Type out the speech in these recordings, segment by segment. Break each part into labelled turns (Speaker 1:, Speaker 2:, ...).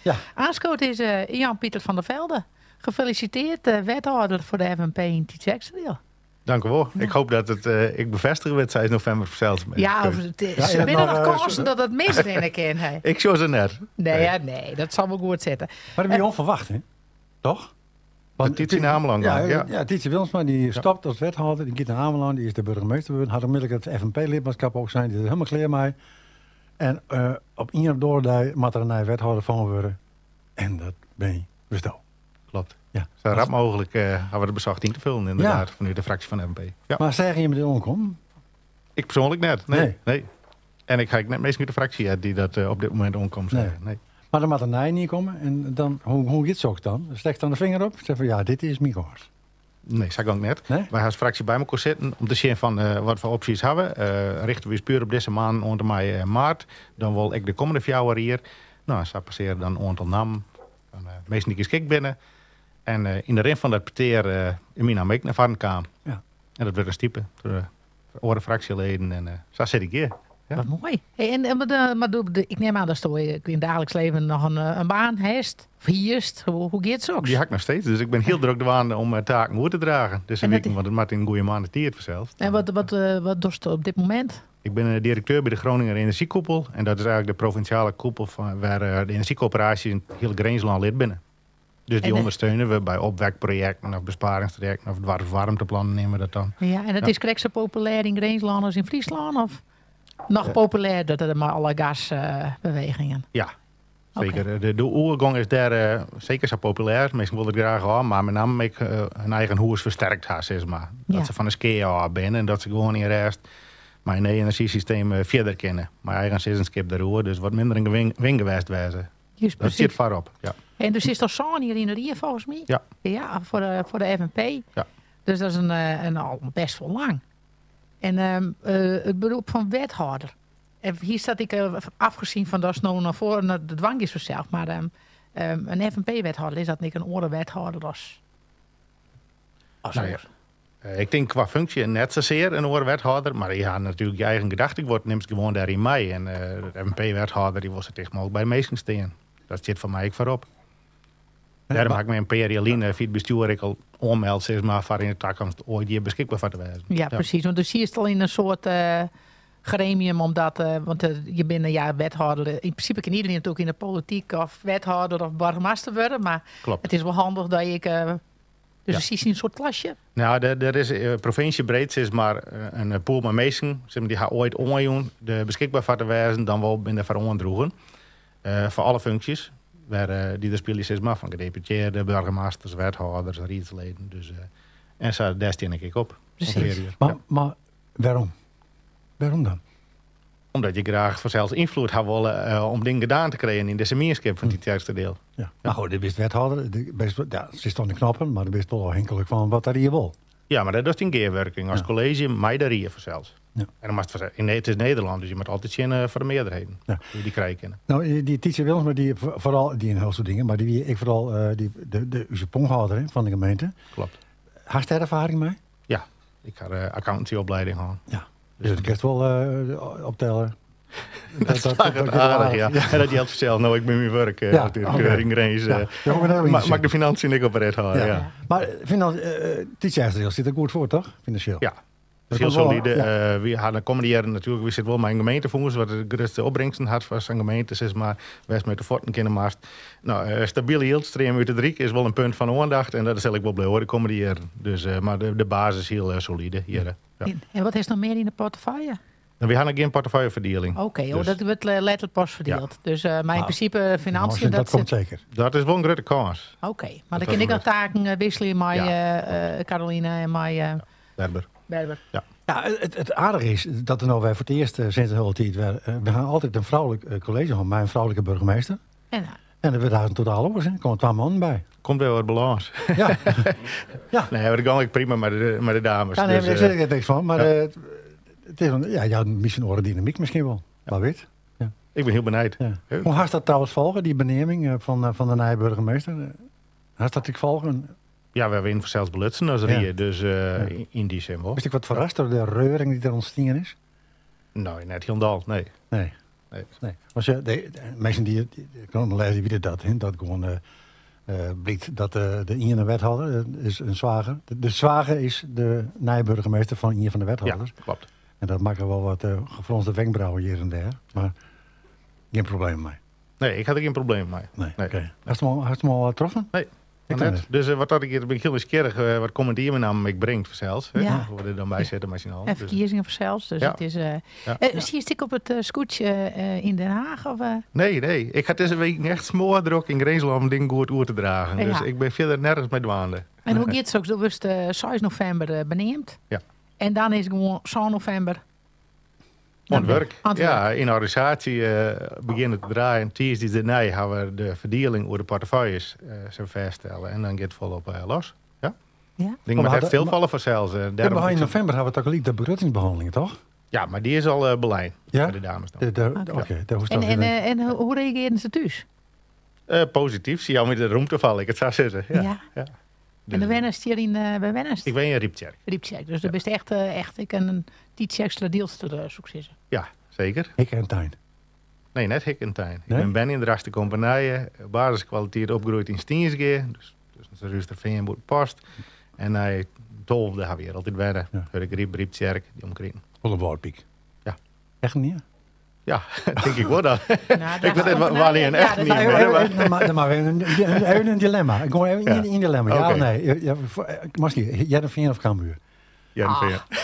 Speaker 1: Ja.
Speaker 2: Aanschoot is Jan-Pieter van der Velde. Gefeliciteerd, wethouder voor de FNP in Tietjeksterdeel.
Speaker 3: Dank u wel. Ja. Ik hoop dat het, ik bevestig het 6 november zelfs.
Speaker 2: Ja, ze willen nog kansen dat het mis in ken.
Speaker 3: Ik zou ze net.
Speaker 2: Nee, dat zal wel goed zitten.
Speaker 1: Maar dat heb je onverwacht, hè? Toch?
Speaker 3: Want Tietje Ameland.
Speaker 1: Ja, Tietje Wilmsma die stopt als wethouder. Die gaat naar Ameland, die is de burgemeester. Had onmiddellijk het FNP-lidmaatschap ook zijn. Die is helemaal klaar mee. En op 1 doordat moet er een wethouder van worden. En dat ben je bestel.
Speaker 3: Klopt.
Speaker 1: Ja.
Speaker 3: Zo rap mogelijk hebben we de bezocht in te vullen, inderdaad, vanuit de fractie van de FNP. Ja.
Speaker 1: Maar zeggen je met de omkom?
Speaker 3: Ik persoonlijk net. Nee. En ik ga net meestal met de fractie uit die dat op dit moment omkomt. Nee.
Speaker 1: Maar dan moet er niet komen. En dan, hoe gaat het ook dan? Steek dan de vinger op. Zeg van ja, dit is mijn koers.
Speaker 3: Nee, zeg ik ook net.
Speaker 1: Nee?
Speaker 3: Wij gaan als fractie bij elkaar zitten om te zien van wat we opties hebben. Richten we eens puur op deze maand onder mei maart. Dan wil ik de komende 4 jaar hier. Nou, ze passeren dan een aantal namen. Meestal niet schik binnen. En in de rin van dat peteer in mijn naam ik naar voren kwam.
Speaker 1: Ja.
Speaker 3: En dat werd een stiepe door de fractieleden. En zo zit ik hier. Ja.
Speaker 2: Wat mooi. Hey, maar ik neem aan dat je in het dagelijks leven nog een baan heeft. Of hierst. Hoe gaat het ook?
Speaker 3: Die heb ik nog steeds. Dus ik ben heel druk aan om taken voor te dragen. Dus een week, want het maakt in een goede maand tiert vanzelf.
Speaker 2: En wat doe je op dit moment?
Speaker 3: Ik ben directeur bij de Groninger Energiekoepel. En dat is eigenlijk de provinciale koepel waar de energiecoöperaties in het hele Greensland lid binnen. Dus die ondersteunen we bij opwekprojecten of besparingstrajecten of warmteplannen nemen we dat dan.
Speaker 2: Ja, en het is correct zo populair in Greensland als in Friesland? Of nog populair dat er maar alle gasbewegingen?
Speaker 3: Ja, zeker. Okay. De oergang is daar zeker zo populair. Mensen willen het graag aan, maar met name ik hun eigen hoers versterkt haar, zeg maar. Dat ze van een ski binnen en dat ze gewoon in rest mijn energiesysteem verder kennen. Mijn eigen seizoenskip daarover, dus wat minder een wing geweest wezen. Dat zit voorop, ja. En
Speaker 2: dus is er zo'n hier in de Rie volgens mij?
Speaker 3: Ja.
Speaker 2: Ja, voor de FNP.
Speaker 3: Ja.
Speaker 2: Dus dat is al best wel lang. En het beroep van wethouder. En hier staat ik afgezien van dat is nou naar voren naar de dwang is vanzelf. Maar een FNP-wethouder is dat niet een orenwethouder als
Speaker 3: ik denk qua functie net zozeer een orenwethouder. Maar je had natuurlijk je eigen gedachte. Ik word neemt gewoon daar in mei. En de FNP-wethouder die was er tegen mogelijk bij de meesten steen. Dat zit voor mij ook voorop. Daarom heb ik me een periode via het bestuur ik al onmeld, zeg maar, voor in de toekomst ooit hier beschikbaar voor te wijzen.
Speaker 2: Ja, precies. Want dus hier is het al in een soort gremium, omdat, want je bent wethouder. In principe kan iedereen natuurlijk in de politiek of wethouder of burgemeester worden, maar
Speaker 3: klopt.
Speaker 2: Het is wel handig dat ik dus precies een soort klasje.
Speaker 3: Nou, er is provinciebreed is maar een pool met mensen, die gaan ooit onjoen de beschikbaar voor te wijzen, dan wel binnen voor ondroegen. Voor alle functies. Waar die er spelen is maar van gedeputeerde, burgemeesters, wethouders, raadsleden. Dus, en zo daar steen ik op.
Speaker 2: Precies.
Speaker 1: Maar waarom? Waarom dan?
Speaker 3: Omdat je graag vanzelfs invloed had willen om dingen gedaan te krijgen in de semierskip van die eerste deel.
Speaker 1: Ja. Maar goed, dit is wethouder. Ze is toch niet knappen, maar er is toch wel afhankelijk van wat daar hier wil.
Speaker 3: Ja, maar dat is een keerwerking. Als college, mij daar hier vanzelfs. Ja. En dan mag het is Nederland, dus je moet altijd zien voor de meerderheden. Ja. Die krijgen.
Speaker 1: Nou, die Tietje Wilmsma, die vooral die in heel soort dingen, maar die vooral de ponghouder van de gemeente.
Speaker 3: Klopt.
Speaker 1: Had je daar ervaring mee?
Speaker 3: Ja, ik had accountancyopleiding gehad.
Speaker 1: Ja. Dus dat kun je wel optellen.
Speaker 3: Dat is aardig, ja. En dat geldt zelf. Nou, ik ben mijn werk natuurlijk in Grace. Mag de financiën niet op red houden. Ja.
Speaker 1: Maar Tietje zit er goed voor, toch? Financieel.
Speaker 3: Ja. Heel solide. We hadden komende jaren natuurlijk, we zitten wel mijn gemeentefonds, wat de grootste opbrengsten had voor zijn gemeente, zeg maar, West met de Forten kindermaast. Nou, stabiele yieldstream uit de Driek is wel een punt van aandacht en dat is eigenlijk wel blij hoor, de komende jaren. Dus, maar de basis is heel solide hier. Ja.
Speaker 2: En wat is nog meer in de portefeuille?
Speaker 3: We hadden geen portefeuilleverdeling.
Speaker 2: Oké, dus. Dat wordt letterlijk pas verdeeld. Ja. Dus maar in principe financiën...
Speaker 1: dat komt zeker.
Speaker 3: Dat is wel een grote kans.
Speaker 2: Oké, maar dan kan ik nog taken wisselen met Caroline en met...
Speaker 3: Berber.
Speaker 1: Ja. Ja, het aardige is dat er nou weer voor het eerst sinds de hele tijd... we gaan altijd een vrouwelijk college van mijn vrouwelijke burgemeester. En er werd daar een totaal oors, er komen 2 mannen bij.
Speaker 3: Komt wel wat balans.
Speaker 1: Ja.
Speaker 3: Ja. Nee, dat kan ik prima met de dames.
Speaker 1: Ja, nee, daar zeg ik het niks van, maar... het is misschien een dynamiek misschien wel. Maar weet. Ja.
Speaker 3: Ik ben heel benieuwd.
Speaker 1: Ja. Hoe had dat trouwens volgen, die beneming van de nieuwe burgemeester? Had dat ik volgen?
Speaker 3: Ja, we hebben in zelfs belutsen als Rie, dus in die zin wel.
Speaker 1: Was ik wat verrast door de reuring die er ontstaan is?
Speaker 3: Nee, net heel dal, nee. Nee.
Speaker 1: Als je, de mensen die kunnen lezen, die weten dat. Hè, dat gewoon blijkt dat de ene wethouder is een zwager. De zwager is de nijburgemeester van een van de wethouders.
Speaker 3: Ja, klopt.
Speaker 1: En dat maakt er wel wat gefronste wenkbrauwen hier en daar. Maar geen probleem mee.
Speaker 3: Nee, ik had er geen probleem mee.
Speaker 1: Nee. Oké. Had je hem al getroffen?
Speaker 3: Nee. Net. Dus wat had ik hier, ben ik heel nieuwsgierig wat commentaar met naam ik brengt zelfs.
Speaker 2: Ja.
Speaker 3: We er dan bij zetten machinaal.
Speaker 2: En verkiezingen voor zelfs. Dus het is. Zie je stik op het scootje in Den Haag? Of,
Speaker 3: Nee. Ik had deze week echt smoordruk in Greensland om dingen goed oer te dragen.
Speaker 2: Ja.
Speaker 3: Dus ik ben verder nergens met dwaande.
Speaker 2: En hoe gaat het straks? Dat was 6 november beneemd.
Speaker 3: Ja.
Speaker 2: En dan is gewoon 6 november.
Speaker 3: Aan het werk.
Speaker 2: Aan het
Speaker 3: Ja, in de organisatie beginnen te draaien. Tijdens daarna gaan we de verdeling over de portefeuilles zo vaststellen. En dan gaat het volop los. Ja?
Speaker 2: Ja.
Speaker 3: Dingen met echt veel vallen vanzelfs.
Speaker 1: In november hebben we toch al de begrotingsbehandelingen, toch?
Speaker 3: Ja, maar die is al beleid.
Speaker 1: Ja?
Speaker 3: Bij de dames dan.
Speaker 1: Oké.
Speaker 2: En hoe reageerden ze thuis?
Speaker 3: Positief. Zie jou met de roemte vallen. Ik het zou zeggen. Ja.
Speaker 2: En de Wennest hier bij Wennest?
Speaker 3: Ik ben in Rieptjerk.
Speaker 2: Rieptjerk. Dus dat is echt ik een iets extra deelster succes.
Speaker 3: Ja, zeker.
Speaker 1: Hik en tuin.
Speaker 3: Nee, net hik en tuin.
Speaker 1: Nee?
Speaker 3: Ik ben in de raste compagnie. Basiskwaliteit opgegroeid in Stiensgeer. Dus een Ruisterveen moet post. En hij 12 hebben we hier altijd wennen. Voor ik Rieptjerk, die omkring.
Speaker 1: Volle woordpiek.
Speaker 3: Ja.
Speaker 1: Echt niet?
Speaker 3: Ja, denk ik wel dan.
Speaker 2: Nou,
Speaker 3: Ik weet het wel niet echt niet
Speaker 1: Dan maar even een dilemma. Ik kom even in dilemma. Ja of nee? Maskie, jij of of Cambuur?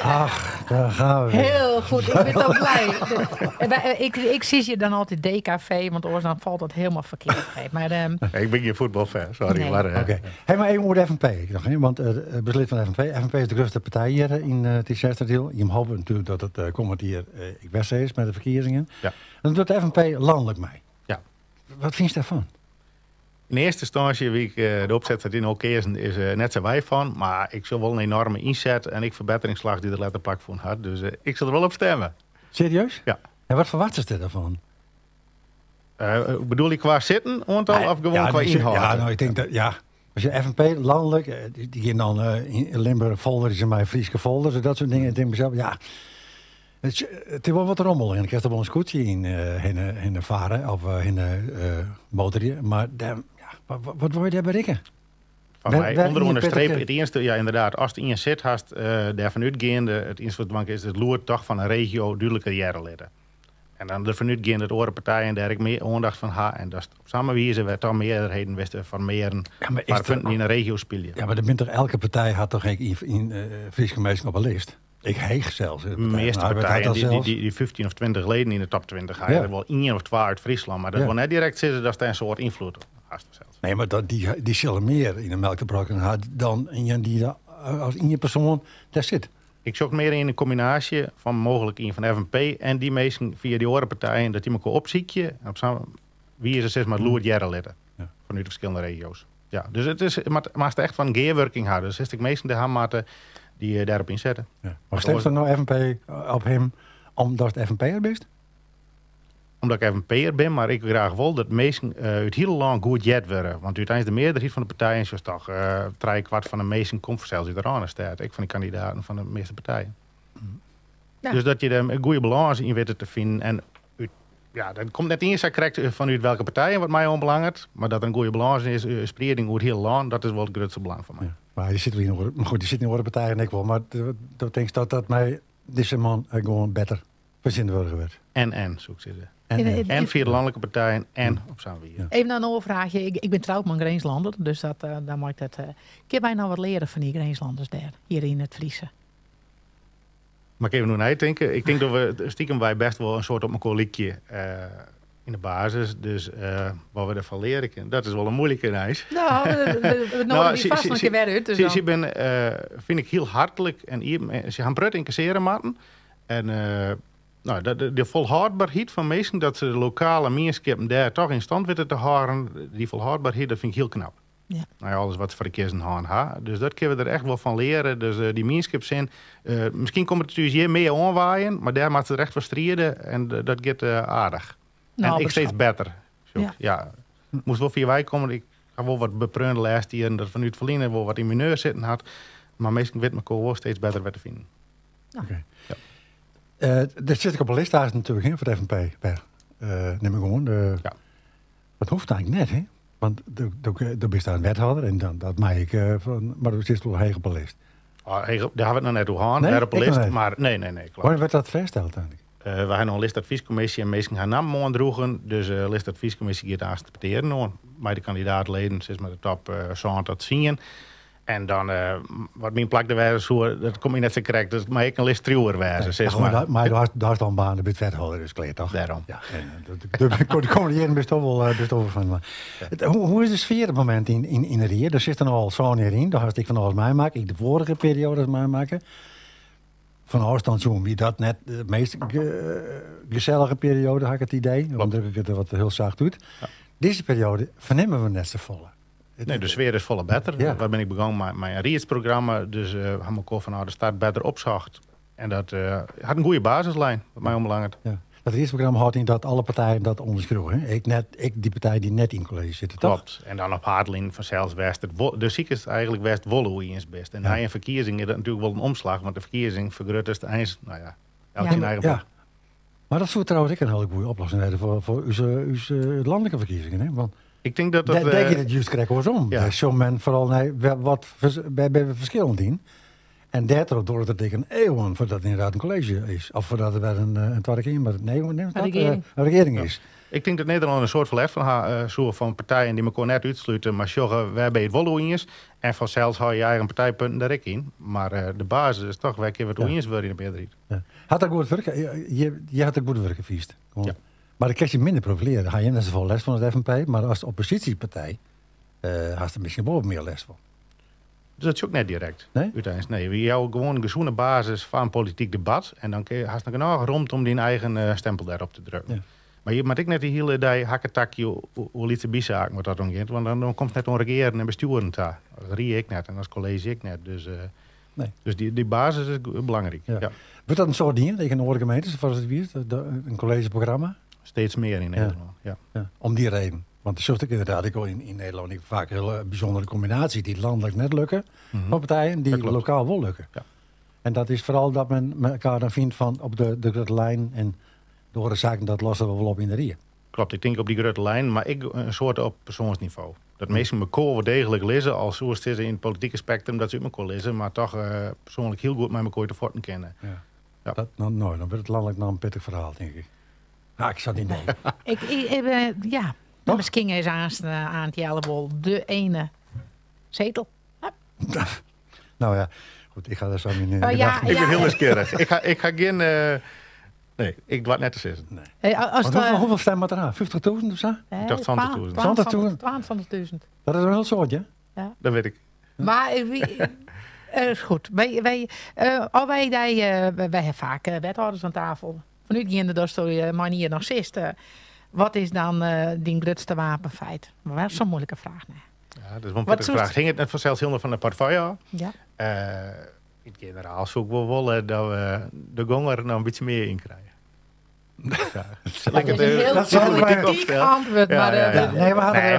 Speaker 1: Ach, daar gaan we.
Speaker 2: Heel goed, ik ben toch blij. Ik zie je dan altijd DKV, want anders dan valt dat helemaal verkeerd. Maar,
Speaker 3: ik ben geen voetbalfan, sorry.
Speaker 2: Nee.
Speaker 1: Oké. Hey, maar even over de FNP. Ik dacht, want beslist van de FNP. FNP is de grootste partij hier in het T-deel. Je hoopt natuurlijk dat het komend hier ik best is met de verkiezingen.
Speaker 3: Ja.
Speaker 1: Dan doet de FNP landelijk mee.
Speaker 3: Ja.
Speaker 1: Wat vind je daarvan?
Speaker 3: In eerste instantie, wie ik de opzet dat in elkaar is net zo wij van. Maar ik zal wel een enorme inzet en ik verbeteringsslag die er letterpak van had. Dus ik zal er wel op stemmen.
Speaker 1: Serieus?
Speaker 3: Ja.
Speaker 1: En wat verwachten ze daarvan?
Speaker 3: Bedoel ik qua zitten, of gewoon qua inhoud?
Speaker 1: Ja, nou, ik denk dat, als je FNP landelijk, die gaan dan in Limburg folder, is in mijn Frieske folders en dat soort dingen. Ik denk mezelf, het is wel wat rommel. En ik heb er wel een scootje in de varen of in de motor. Maar wat wil je daar bereiken?
Speaker 3: Van mij onder een streep, het eerste, ja inderdaad, als het in je zit, haast daarvan uitgaande, het eerste wat is het loert toch van een regio duidelijke jaren leden. En dan ervan uitgaande het oren partijen daar ik meer aandacht van ha en dat is op samen wijze werd dan meerderheden westen van meer maar punten in een regio spelen.
Speaker 1: Ja, maar toch elke partij had toch in Friese gemeenschap op een lijst. Ik heeg zelfs.
Speaker 3: De meeste partijen, die 15 of 20 leden in de top 20 gaan, er wel 1 of 2 uit Friesland, maar dat wil net direct zitten dat is een soort invloed.
Speaker 1: Nee, maar die zullen meer in de melk te brokken dan die als in je persoon daar zit.
Speaker 3: Ik zoek meer in een combinatie van mogelijk in van FNP en die mensen via die andere partijen dat die elkaar opzieken. Wie is er steeds maar loert jaren leden vanuit de verschillende regio's. Ja, dus het is maar het echt van gearworking houden. Dus is de meesten de hammaten die daarop inzetten. Ja.
Speaker 1: Maar stemt er nou FNP op hem omdat het FNP'er bent?
Speaker 3: Omdat ik FNP'er ben, maar ik wil graag wel dat meesten uit heel lang goed jet worden. Want uiteindelijk de meerderheid van de partijen is toch 3/4 van de meesten komt zelfs uit de Rane staat. Ik van de kandidaten van de meeste partijen. Ja. Dus dat je er een goede balans in weet te vinden. En dat komt net eens correct vanuit welke partijen wat mij onbelangrijk. Maar dat er een goede balans is, spreiding over heel lang, dat is wel het grootste belang van mij. Ja.
Speaker 1: Maar je zit in de partijen en ik wel. Maar dat denk ik dat mij deze man gewoon beter verzinnen werd.
Speaker 3: En zoek ze. En via de landelijke partijen en op samen weer.
Speaker 2: Ja. Even een overvraagje. Ik ben trouwd met Greenslander, dus dan maakt het. Kun wij nou wat leren van die Greenslanders daar, hier in het Friese?
Speaker 3: Maar ik even nu nadenken. Ik denk dat we stiekem wij best wel een soort op elkaar liedje in de basis. Dus wat we ervan leren kunnen, dat is wel een moeilijke reis.
Speaker 2: Nou, we nodigen die vast nog een keer weer uit. Dus
Speaker 3: ze ben, vind ik heel hartelijk en ze gaan pret incasseren, Marten. En de volhoudbaarheid van mensen, dat ze de lokale mensen daar toch in stand weten te houden, die volhoudbaarheid, dat vind ik heel knap. Ja. Alles wat voor de keer een hand. Dus dat kunnen we er echt wel van leren. Dus die mensen zijn, misschien komt het hier meer aanwaaien, maar daar moet het recht verstrijden en dat gaat aardig. Nou, en ik steeds beter. Ja. Moest wel via wij komen. Ik ga wel wat bepreunde lijst hier en dat vanuit Verliezen wel wat in mijn neus zitten had. Maar meestal weet elkaar wel steeds beter wat te vinden.
Speaker 1: Nou. Okay. Ja. Dat zit ik op een lijst natuurlijk voor de FNP. neem ik gewoon. Dat hoeft eigenlijk net, hè? Want er bestaat een wethouder en dan, dat maak ik maar er zit wel heeg op de lijst.
Speaker 3: Daar hebben we het nog net over gehad,
Speaker 1: Nee?
Speaker 3: daar op de
Speaker 1: Ik
Speaker 3: lijst.
Speaker 1: nog niet.
Speaker 3: Maar nee, klopt.
Speaker 1: Waarom werd dat vastgesteld eigenlijk?
Speaker 3: We hebben nog een listadviescommissie en meesten gaan namen aandroegen. Dus de listadviescommissie gaat aan te peteren hoor. Bij de kandidaatleden, sinds met de top zo'n dat zien. En dan, wat mijn plak de wijze, dat komt je net zo correct. Dat mag ik een list truwer wijzen, zeg maar.
Speaker 1: Maar daar is dan een baan, de wethouder, dus kleed toch?
Speaker 3: Daarom.
Speaker 1: Ja, de komende jaren best wel van. Maar. Hoe is de sfeer op het moment in de Rier? Er zit er al zo'n in, daar had ik van alles meemaken. Ik de vorige periode meemaken. Van afstand zo'n wie dat net de meest gezellige periode, had ik het idee. Omdat ik het wat heel zacht doet.
Speaker 3: Ja.
Speaker 1: Deze periode vernemen we net z'n volle.
Speaker 3: Nee, de sfeer is volle beter.
Speaker 1: Ja.
Speaker 3: Waar ben ik begonnen met een Riets-programma. Dus hebben we van de start beter opzacht. En dat had een goede basislijn, wat mij onbelangrijk.
Speaker 1: Ja. Dat Rietsprogramma houdt in dat alle partijen dat onderschreeuwen. Ik die partij die net in het college zitten, toch?
Speaker 3: Klopt. En dan op Hartlin van zelfs West. De ziek is eigenlijk West Wolle is best. En na een verkiezing is dat natuurlijk wel een omslag. Want de verkiezing vergroot is de eens. Nou ja, elk zijn eigen
Speaker 1: Ja. Maar dat zou trouwens ook een hele goede oplossing zijn voor uw landelijke verkiezingen. Hè? Want
Speaker 3: Ik denk dat
Speaker 1: denk je dat juist krijgt om.
Speaker 3: Ja.
Speaker 1: Daar zou men vooral wat bij verschillend in. En daardoor door het tegen eeuwen voordat het inderdaad een college is. Of voordat het bij een tweede keer, maar nee, hoe neemt dat?
Speaker 2: Regering.
Speaker 1: Een regering is.
Speaker 3: Ik denk dat Nederland een soort verlef van soort van partijen die elkaar net uitsluiten, maar zeggen wij bij het Wolloïens. En vanzelfs hou je eigen partijpunten daar ook in. Maar de basis is toch wij keer wat Oeiens wil in de meerderheid.
Speaker 1: Ja. Had dat goed werken? Je had dat goed werken, Viest.
Speaker 3: Ja.
Speaker 1: Maar dan krijg je minder profileren. Dan ga je net zoveel les van het FNP. Maar als de oppositiepartij had er misschien wel meer les van.
Speaker 3: Dus dat is ook net direct.
Speaker 1: Nee?
Speaker 3: Uiteindelijk. Nee, we jou gewoon een gezonde basis van politiek debat. En dan kun je haast nog genoeg rond om die eigen stempel daarop te drukken.
Speaker 1: Ja.
Speaker 3: Maar je moet ik net die hele dag hakketakje hoe liet bizaken wat dat dan gaat. Want dan komt het net om regeren en besturen daar. Dat rie ik net en als college ik net. Dus,
Speaker 1: Nee.
Speaker 3: dus die basis is belangrijk.
Speaker 1: Ja.
Speaker 3: Ja.
Speaker 1: Wordt dat een soort ding tegen de gemeentes, zoals het weer, een collegeprogramma?
Speaker 3: Steeds meer in Nederland. Ja.
Speaker 1: Ja. Om die reden. Want dat zocht ik inderdaad, ik hoor in Nederland vaak een hele bijzondere combinatie die landelijk net lukken. Van partijen die
Speaker 3: Dat klopt.
Speaker 1: lokaal wel lukken.
Speaker 3: Ja.
Speaker 1: En dat is vooral dat men elkaar dan vindt van op de lijn en door de zaken dat lossen we wel op in de Rier.
Speaker 3: Klopt, ik denk op die grote lijn, maar ik een soort op persoonsniveau. Dat mensen elkaar wel degelijk lezen, als zoals het is in het politieke spectrum, dat ze ook elkaar lezen, maar toch persoonlijk heel goed met elkaar te voeten kennen.
Speaker 1: Ja.
Speaker 3: Ja.
Speaker 1: Dat, dan wordt het landelijk nog een pittig verhaal, denk ik. Nou, ik zat niet denken.
Speaker 2: Misschien is aan het Jellebol de ene zetel.
Speaker 1: Nou ja, goed, ik ga daar zo in.
Speaker 2: Ja,
Speaker 3: Ik ben heel nieuwsgierig. Ik ga geen... nee, ik doe het net te zeggen.
Speaker 1: Hoeveel stemmen er aan? 50.000 of zo?
Speaker 3: Ik dacht 20.000.
Speaker 2: 12.000.
Speaker 1: Dat is een heel soortje.
Speaker 3: Dat weet ik.
Speaker 2: Maar is goed. Wij hebben vaak wethouders aan tafel. Vanuit die de manier nog zist. Wat is dan die grootste wapenfeit? Maar dat is zo'n moeilijke vraag. Nee.
Speaker 3: Ja, dat is wel een pittige vraag. Ging het net vanzelfs heel van de portefeuille af?
Speaker 2: Ja.
Speaker 3: In het generaal zoek we wel dat we de gonger nou een beetje meer in krijgen. Ja.
Speaker 2: Dat is een heel politiek antwoord.
Speaker 3: Ja,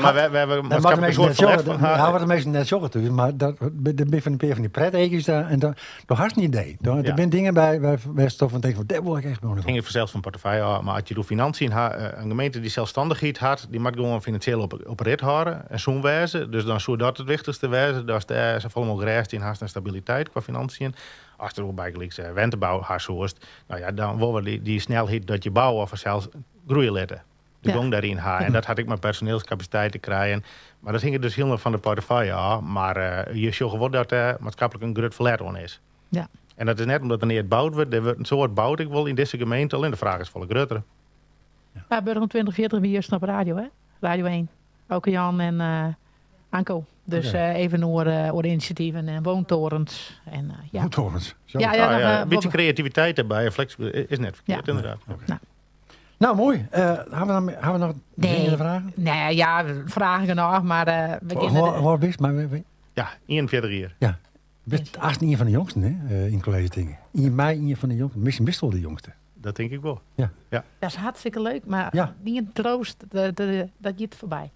Speaker 2: Maar
Speaker 3: we hebben maatschappelijk een soort verlef van haar.
Speaker 1: Ja, wat de meesten net zeggen natuurlijk. Maar de ben van een paar van die prettekens daar. En daar had je een idee. Er zijn dingen bij stof van denken van, dat wil ik echt gewoon.
Speaker 3: Het ging vanzelfs van portefeuille af. Maar als je door financiën een gemeente die zelfstandigheid had, die moet gewoon financieel op rit houden. En zo'n wijze. Dus dan zou dat het wichtigste wijzen. Dat is ze volgens mij gereisd in haast en stabiliteit qua financiën. Als er ook bijgelijks wentebouw haar soest, nou ja, dan willen we die snelheid dat je bouwen of zelfs groeien letten. De gang daarin haar. En dat had ik met personeelscapaciteit te krijgen. Maar dat hing dus heel van de portefeuille af. Maar je ziet gewoon dat maatschappelijk een groot verlet on is.
Speaker 2: Ja.
Speaker 3: En dat is net omdat er niet gebouwd wordt. Er wordt een soort bouwd ik wel in deze gemeente. Alleen de vraag is volle groter.
Speaker 2: Ja, Burger 2040 wie juist op radio, hè? Radio 1. Ook Jan en Anko. Dus even over initiatieven en woontorens. En, ja.
Speaker 1: Woontorens. Zo.
Speaker 3: Een beetje creativiteit erbij en flexibiliteit is net verkeerd, inderdaad.
Speaker 1: Okay. Nou, mooi. Hebben we nog dingen vragen?
Speaker 2: Nee, ja, vragen nog, maar we kunnen...
Speaker 1: Waar best, maar...
Speaker 3: Ja, 41 jaar.
Speaker 1: Ja. Best 18 van de jongsten, hè, in college dingen. In mei 1 van de jongsten. Misschien best wel de jongste.
Speaker 3: Dat denk ik wel.
Speaker 1: Ja.
Speaker 2: Dat is hartstikke leuk, maar die troost, dat je het voorbij.